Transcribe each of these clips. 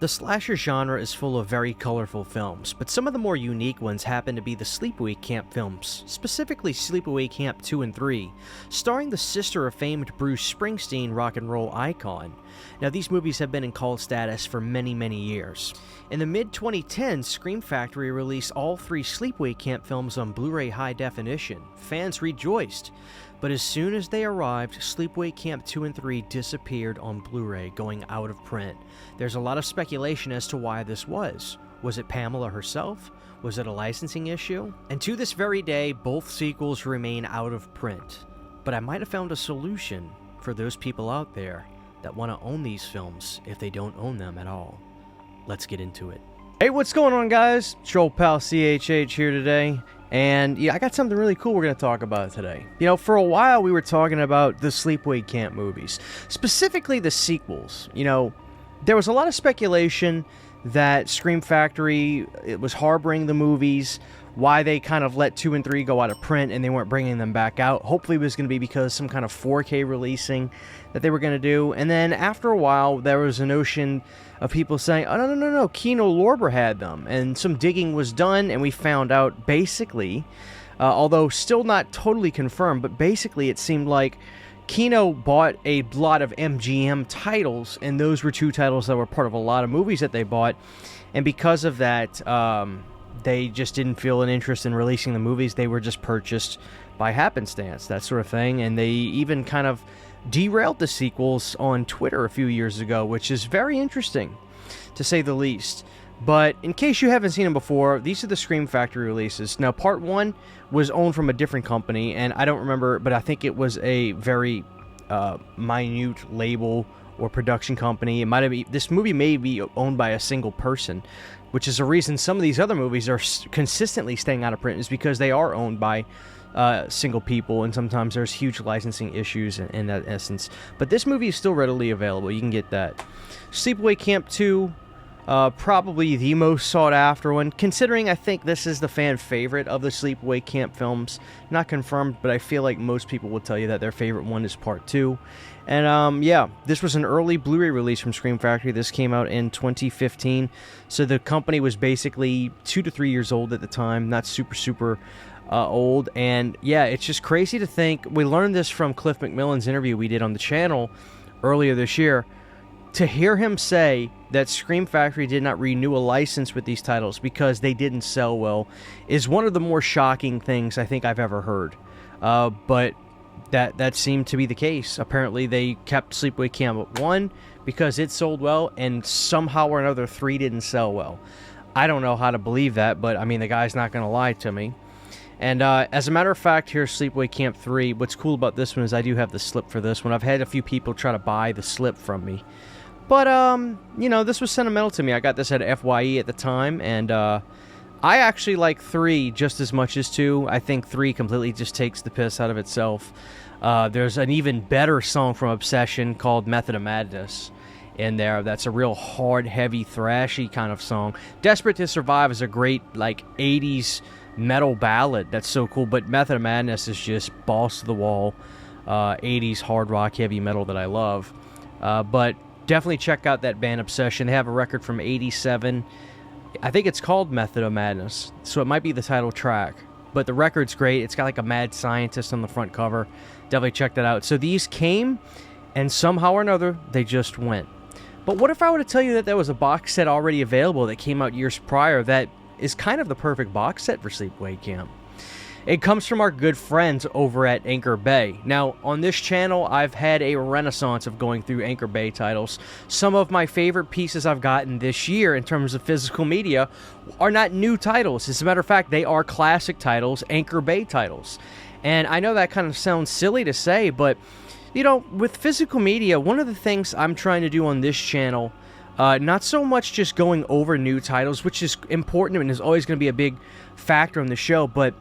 The slasher genre is full of very colorful films, but some of the more unique ones happen to be the Sleepaway Camp films, specifically Sleepaway Camp 2 and 3, starring the sister of famed Bruce Springsteen rock and roll icon. Now, these movies have been in cult status for many, many years. In the mid-2010s, Scream Factory released all 3 Sleepaway Camp films on Blu-ray high definition. Fans rejoiced. But as soon as they arrived, Sleepaway Camp 2 and 3 disappeared on Blu-ray, going out of print. There's a lot of speculation as to why this was. Was it Pamela herself? Was it a licensing issue? And to this very day, both sequels remain out of print. But I might have found a solution for those people out there that want to own these films if they don't own them at all. Let's get into it. Hey, what's going on, guys? It's your old pal CHH here today. And yeah, I got something really cool we're going to talk about today. You know, for a while we were talking about the Sleepaway Camp movies, specifically the sequels. You know, there was a lot of speculation that Scream Factory, it was harboring the movies, why they kind of let 2 and 3 go out of print and they weren't bringing them back out. Hopefully it was going to be because some kind of 4K releasing that they were going to do. And then after a while, there was a notion of people saying, oh, no, Kino Lorber had them. And some digging was done, and we found out basically, although still not totally confirmed, but basically it seemed like Kino bought a lot of MGM titles, and those were 2 titles that were part of a lot of movies that they bought. And because of that, they just didn't feel an interest in releasing the movies. They were just purchased by happenstance, that sort of thing. And they even kind of derailed the sequels on Twitter a few years ago, which is very interesting, to say the least. But in case you haven't seen them before, these are the Scream Factory releases. Now, Part 1 was owned from a different company, and I don't remember, but I think it was a very minute label or production company. It might have been, this movie may be owned by a single person, which is a reason some of these other movies are consistently staying out of print, is because they are owned by single people, and sometimes there's huge licensing issues in that essence. But this movie is still readily available. You can get that. Sleepaway Camp 2, probably the most sought after one, considering I think this is the fan favorite of the Sleepaway Camp films. Not confirmed, but I feel like most people will tell you that their favorite one is Part 2. And yeah, this was an early Blu-ray release from Scream Factory. This came out in 2015, so the company was basically 2 to 3 years old at the time, not super old. And yeah, it's just crazy to think, we learned this from Cliff McMillan's interview we did on the channel earlier this year, to hear him say that Scream Factory did not renew a license with these titles because they didn't sell well is one of the more shocking things I think I've ever heard. But that seemed to be the case. Apparently they kept Sleepaway Camp 1 because it sold well, and somehow or another 3 didn't sell well. I don't know how to believe that, but I mean, the guy's not going to lie to me. And as a matter of fact, here's Sleepaway Camp 3. What's cool about this one is I do have the slip for this one. I've had a few people try to buy the slip from me. But, you know, this was sentimental to me. I got this at FYE at the time, and I actually like 3 just as much as 2. I think 3 completely just takes the piss out of itself. There's an even better song from Obsession called Method of Madness in there. That's a real hard, heavy, thrashy kind of song. Desperate to Survive is a great, like, 80s metal ballad that's so cool, but Method of Madness is just balls to the wall 80s hard rock heavy metal that I love. But definitely check out that band Obsession. They have a record from 87. I think it's called Method of Madness, so it might be the title track, but the record's great. It's got like a mad scientist on the front cover. Definitely check that out. So these came, and somehow or another they just went. But what if I were to tell you that there was a box set already available that came out years prior that is kind of the perfect box set for Sleepaway Camp? It comes from our good friends over at Anchor Bay. Now, on this channel, I've had a renaissance of going through Anchor Bay titles. Some of my favorite pieces I've gotten this year in terms of physical media are not new titles. As a matter of fact, they are classic titles, Anchor Bay titles. And I know that kind of sounds silly to say, but, you know, with physical media, one of the things I'm trying to do on this channel, not so much just going over new titles, which is important and is always going to be a big factor on the show, but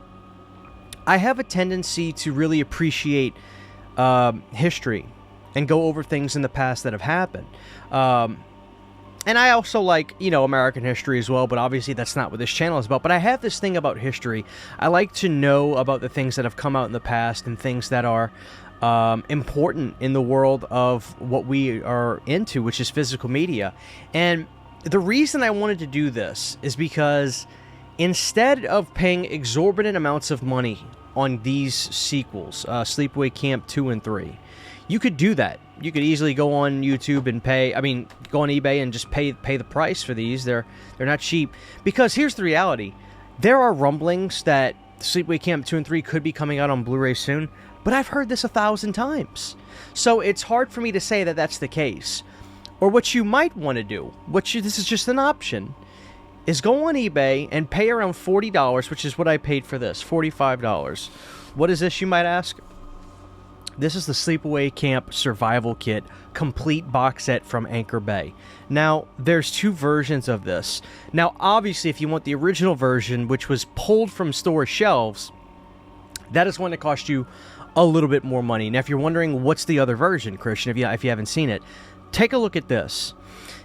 I have a tendency to really appreciate history and go over things in the past that have happened. And I also like, you know, American history as well, but obviously that's not what this channel is about. But I have this thing about history. I like to know about the things that have come out in the past and things that are important in the world of what we are into, which is physical media. And the reason I wanted to do this is because instead of paying exorbitant amounts of money on these sequels, Sleepaway Camp 2 and 3, you could do that. You could easily go on YouTube and go on eBay and just pay the price for these. They're not cheap. Because here's the reality. There are rumblings that Sleepaway Camp 2 and 3 could be coming out on Blu-ray soon, but I've heard this 1,000 times. So it's hard for me to say that that's the case. Or what you might want to do, this is just an option, is go on eBay and pay around $40, which is what I paid for this, $45. What is this, you might ask? This is the Sleepaway Camp Survival Kit complete box set from Anchor Bay. Now, there's 2 versions of this. Now, obviously, if you want the original version, which was pulled from store shelves, that is going to cost you a little bit more money. Now, if you're wondering what's the other version, Christian, if you haven't seen it, take a look at this.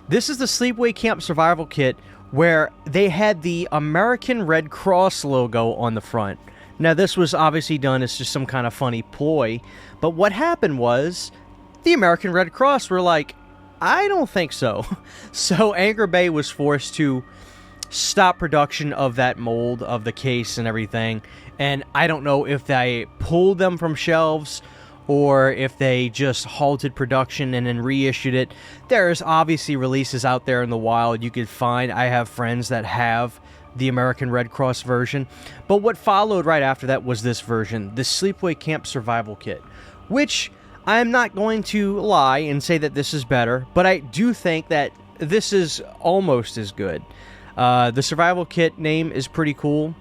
This is the Sleepaway Camp Survival Kit where they had the American Red Cross logo on the front. Now, this was obviously done as just some kind of funny ploy, but what happened was the American Red Cross were like, I don't think so. So Anchor Bay was forced to stop production of that mold, of the case and everything, and I don't know if they pulled them from shelves or if they just halted production and then reissued it. There's obviously releases out there in the wild you could find. I have friends that have the American Red Cross version. But what followed right after that was this version, the Sleepaway Camp Survival Kit, which I'm not going to lie and say that this is better, but I do think that this is almost as good. The Survival Kit name is pretty cool.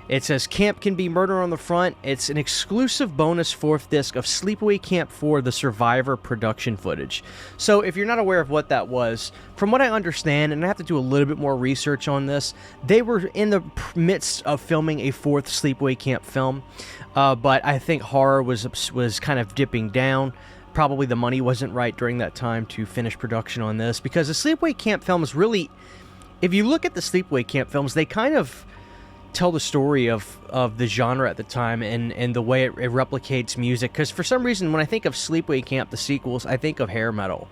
It says Camp Can Be Murder on the front. It's an exclusive bonus 4th disc of Sleepaway Camp 4, the Survivor production footage. So if you're not aware of what that was, from what I understand, and I have to do a little bit more research on this, they were in the midst of filming a 4th Sleepaway Camp film, but I think horror was kind of dipping down. Probably the money wasn't right during that time to finish production on this, because the Sleepaway Camp films really, if you look at the Sleepaway Camp films, they kind of tell the story of the genre at the time and the way it replicates music. Because for some reason, when I think of Sleepaway Camp, the sequels, I think of hair metal.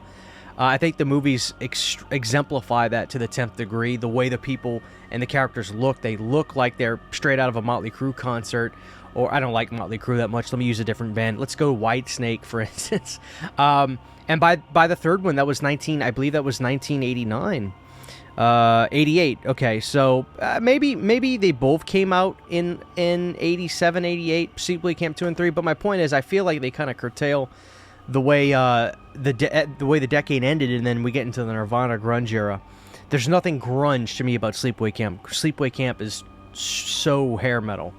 I think the movies exemplify that to the 10th degree. The way the people and the characters look, they look like they're straight out of a Motley Crue concert. Or I don't like Motley Crue that much. Let me use a different band. Let's go Whitesnake, for instance. And by the third one, that was I believe that was 1989. 88. Okay, so maybe they both came out in 87, 88, Sleepaway Camp 2 and 3, but my point is I feel like they kind of curtail the way the way the decade ended, and then we get into the Nirvana grunge era. There's nothing grunge to me about Sleepaway Camp. Sleepaway Camp is so hair metal.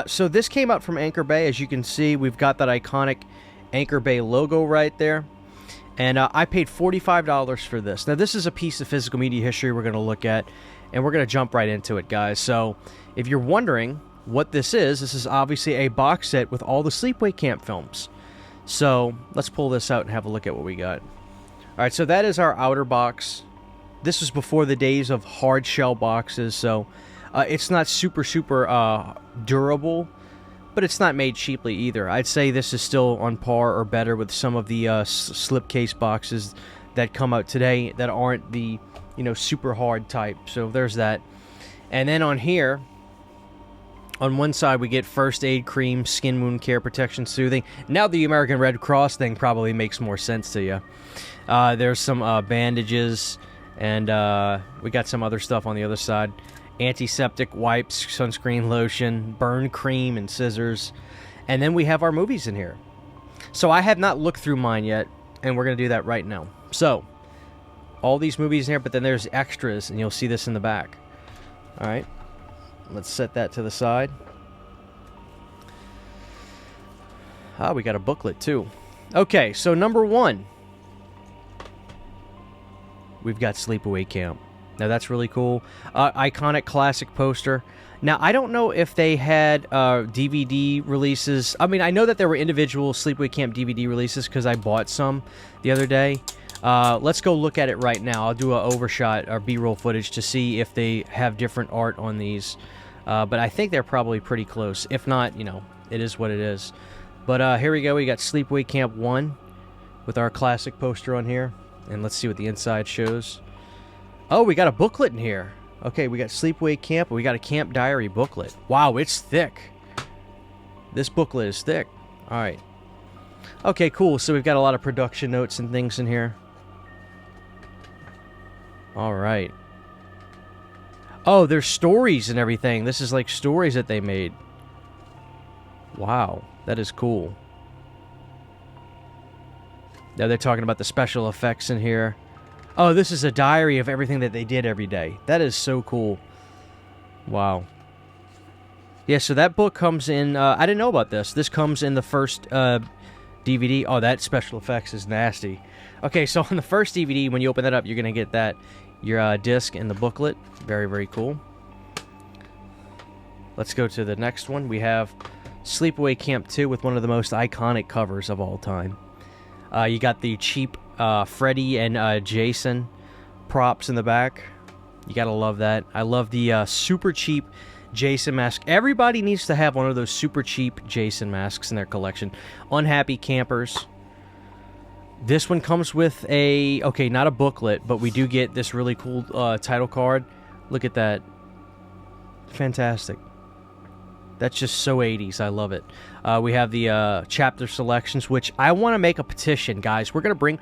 So this came out from Anchor Bay. As you can see, we've got that iconic Anchor Bay logo right there. And I paid $45 for this. Now, this is a piece of physical media history we're going to look at, and we're going to jump right into it, guys. So, if you're wondering what this is obviously a box set with all the Sleepaway Camp films. So, let's pull this out and have a look at what we got. All right, so that is our outer box. This was before the days of hard shell boxes, so it's not super durable, but it's not made cheaply either. I'd say this is still on par or better with some of the slipcase boxes that come out today that aren't the, super hard type. So there's that. And then on here, on one side, we get first aid cream, skin wound care, protection, soothing. Now the American Red Cross thing probably makes more sense to you. There's some bandages, and we got some other stuff on the other side. Antiseptic wipes, sunscreen lotion, burn cream, and scissors. And then we have our movies in here. So I have not looked through mine yet, and we're going to do that right now. So, all these movies in here, but then there's extras, and you'll see this in the back. Alright, let's set that to the side. Ah, we got a booklet too. Okay, so number 1. We've got Sleepaway Camp. Now, that's really cool. Iconic classic poster. Now, I don't know if they had DVD releases. I mean, I know that there were individual Sleepaway Camp DVD releases because I bought some the other day. Let's go look at it right now. I'll do an overshot or B-roll footage to see if they have different art on these. But I think they're probably pretty close. If not, it is what it is. But here we go. We got Sleepaway Camp 1 with our classic poster on here. And let's see what the inside shows. Oh, we got a booklet in here. Okay, we got Sleepaway Camp, we got a camp diary booklet. Wow, it's thick. This booklet is thick. All right. Okay, cool. So we've got a lot of production notes and things in here. All right. Oh, there's stories and everything. This is like stories that they made. Wow, that is cool. Now they're talking about the special effects in here. Oh, this is a diary of everything that they did every day. That is so cool. Wow. Yeah, so that book comes in... I didn't know about this. This comes in the first DVD. Oh, that special effects is nasty. Okay, so on the first DVD, when you open that up, you're going to get that, your disc and the booklet. Very, very cool. Let's go to the next one. We have Sleepaway Camp 2 with one of the most iconic covers of all time. You got the cheap Freddy and Jason props in the back. You gotta love that. I love the super cheap Jason mask. Everybody needs to have one of those super cheap Jason masks in their collection. Unhappy Campers. This one comes with a... Okay, not a booklet, but we do get this really cool title card. Look at that. Fantastic. That's just so 80s. I love it. We have the chapter selections, which I want to make a petition, guys. We're going to bring...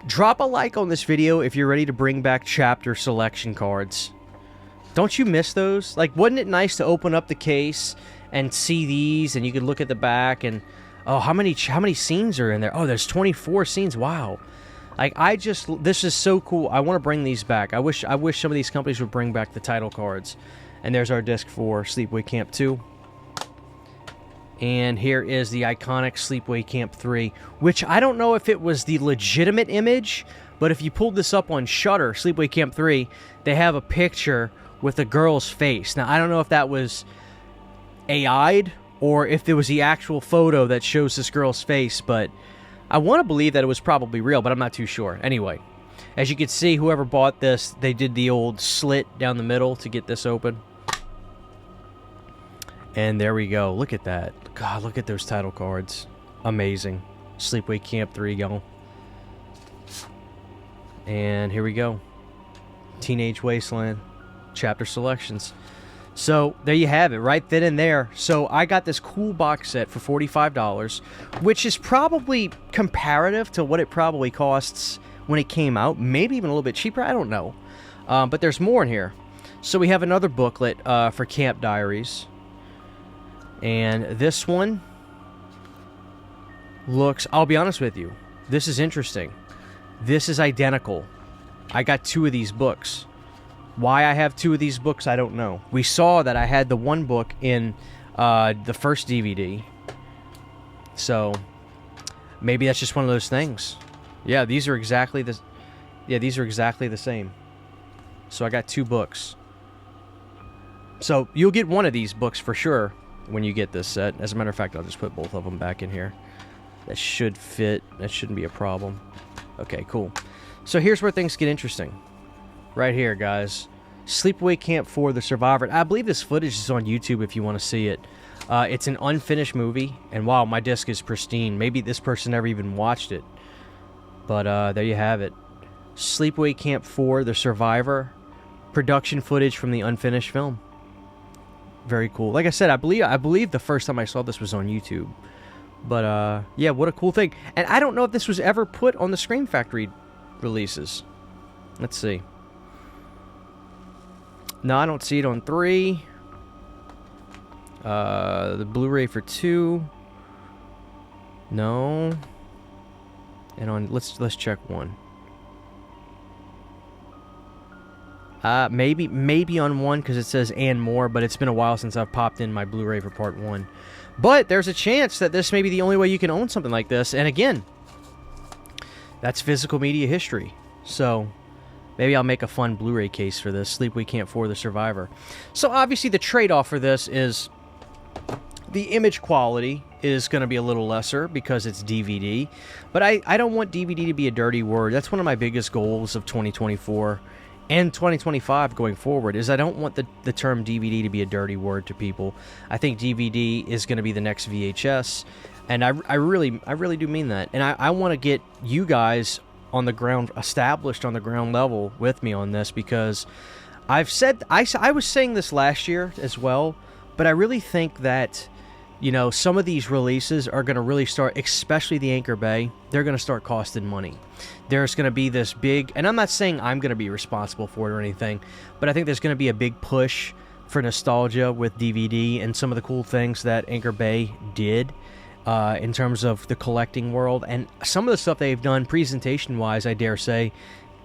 Drop a like on this video if you're ready to bring back chapter selection cards. Don't you miss those? Like, wasn't it nice to open up the case and see these, and you could look at the back, and... Oh, how many scenes are in there? Oh, there's 24 scenes. Wow. Like, this is so cool. I want to bring these back. I wish some of these companies would bring back the title cards. And there's our disc for Sleepaway Camp 2. And here is the iconic Sleepaway Camp 3, which I don't know if it was the legitimate image, but if you pulled this up on Shudder, Sleepaway Camp 3, they have a picture with a girl's face. Now, I don't know if that was AI'd or if there was the actual photo that shows this girl's face, but I want to believe that it was probably real, but I'm not too sure. Anyway, as you can see, whoever bought this, they did the old slit down the middle to get this open. And there we go. Look at that. God, look at those title cards. Amazing. Sleepaway Camp 3, y'all. And here we go. Teenage Wasteland. Chapter selections. So, there you have it. Right then and there. So, I got this cool box set for $45, which is probably comparative to what it probably costs when it came out. Maybe even a little bit cheaper. I don't know. But there's more in here. So, we have another booklet for Camp Diaries. And this one looks... I'll be honest with you. This is interesting. This is identical. I got two of these books. Why I have two of these books, I don't know. We saw that I had the one book in the first DVD. So, maybe that's just one of those things. Yeah, these are exactly the... Yeah, these are exactly the same. So, I got two books. So, you'll get one of these books for sure when you get this set. As a matter of fact, I'll just put both of them back in here. That should fit. That shouldn't be a problem. Okay, cool. So here's where things get interesting. Right here, guys. Sleepaway Camp 4, The Survivor. I believe this footage is on YouTube if you want to see it. It's an unfinished movie, and wow, my disc is pristine. Maybe this person never even watched it. But there you have it. Sleepaway Camp 4, The Survivor. Production footage from the unfinished film. Very cool. Like I said, I believe the first time I saw this was on YouTube. But, yeah, what a cool thing. And I don't know if this was ever put on the Scream Factory releases. Let's see. No, I don't see it on 3. The Blu-ray for 2. No. And on... Let's check 1. Maybe on 1 because it says and more, but it's been a while since I've popped in my Blu-ray for part 1. But there's a chance that this may be the only way you can own something like this. And again, that's physical media history. So maybe I'll make a fun Blu-ray case for this. Sleepaway Camp 4, The Survivor. So obviously the trade-off for this is the image quality is going to be a little lesser because it's DVD. But I don't want DVD to be a dirty word. That's one of my biggest goals of 2024. And 2025 going forward is I don't want the term DVD to be a dirty word to people. I think DVD is going to be the next VHS, and I really do mean that. And I want to get you guys on the ground, established on the ground level with me on this, because I've said, I was saying this last year as well, but I really think that, you know, some of these releases are going to really start, especially the Anchor Bay, they're going to start costing money. There's going to be this big, and I'm not saying I'm going to be responsible for it or anything, but I think there's going to be a big push for nostalgia with DVD and some of the cool things that Anchor Bay did in terms of the collecting world. And some of the stuff they've done presentation-wise, I dare say,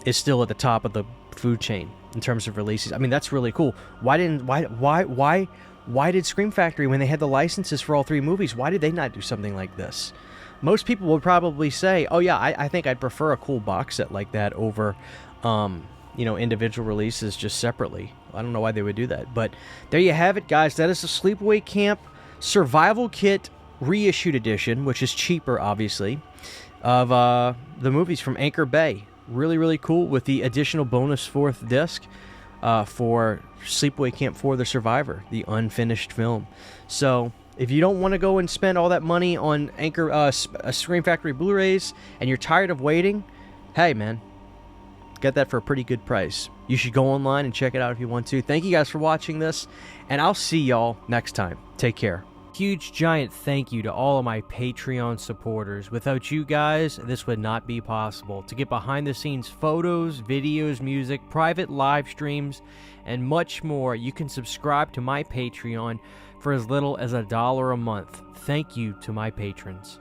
is still at the top of the food chain in terms of releases. I mean, that's really cool. Why did Scream Factory, when they had the licenses for all 3 movies, why did they not do something like this? Most people would probably say, oh yeah, I think I'd prefer a cool box set like that over, you know, individual releases just separately. I don't know why they would do that. But there you have it, guys. That is the Sleepaway Camp Survival Kit Reissued Edition, which is cheaper, obviously, of the movies from Anchor Bay. Really, really cool, with the additional bonus 4th disc for Sleepaway Camp 4 The Survivor, the unfinished film. So if you don't want to go and spend all that money on Scream Factory Blu-rays and you're tired of waiting, hey man, get that for a pretty good price. You should go online and check it out if you want to. Thank you guys for watching this, and I'll see y'all next time. Take care. Huge giant thank you to all of my Patreon supporters. Without you guys, this would not be possible. To get behind the scenes photos, videos, music, private live streams, and much more, you can subscribe to my Patreon for as little as $1 a month. Thank you to my patrons.